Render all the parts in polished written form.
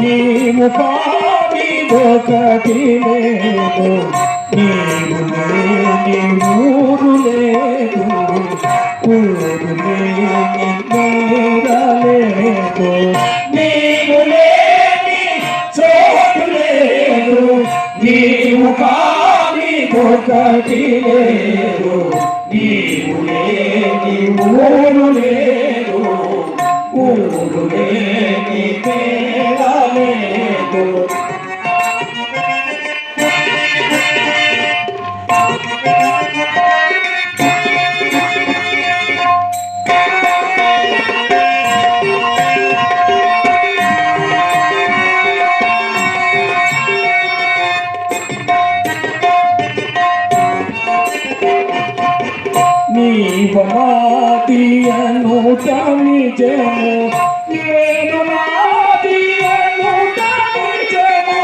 నీవు కాని ఒకటి లేదు నీవు లేని ఊరు లేదు ఊరు లేని నేర లేదు నీవు లేని చోటు లేదు నీవు కాని ఒకటి లేదు నీవు లేని ఊరు లేదు ఊరు లేని నేర లేదు నీవనాది అనుట నిజము నేను నాది అనుట నిజము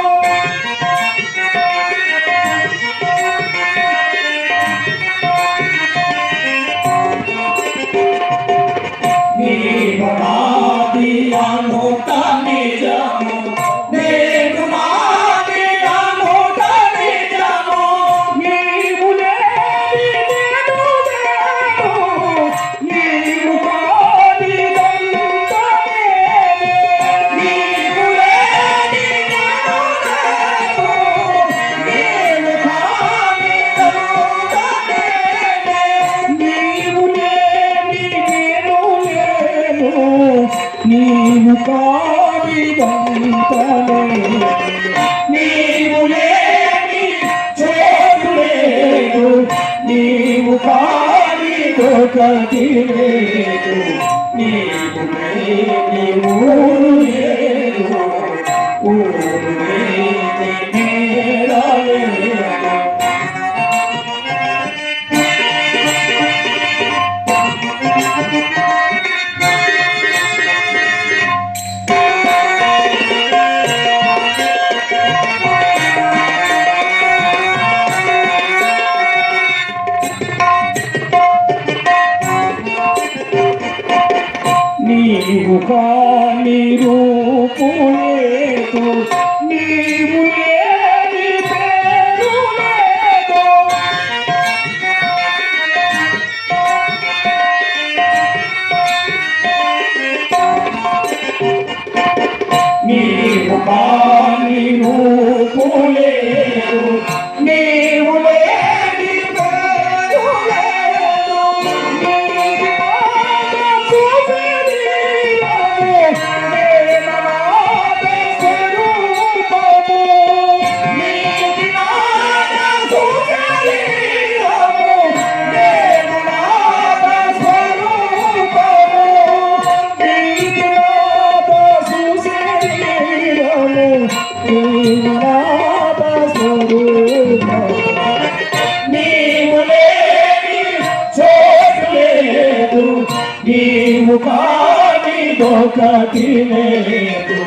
నీవనాది అనుట నిజము నేను నాది అనుట నిజము నీవు లేని నేను లేను నీవు కానిదంత నేనే నీవు లేని నేను లేను నీవు కానిదంత నేనే నీవు లేని నేను లేను నీవు కానిదంత నీవు లేని చోటు లేదు నీవు కానిదొకటి లేదు నీవు లేని ఊరు లేదు ఊరు లేని నేర లేదు నీవు కాని రూపు లేదు నీవు లేని పేరు లేదు నీవు కాని రూపు లేదు నీవు లేని పేరు లేదు నీవు నీవు కానిదొకటి లేదు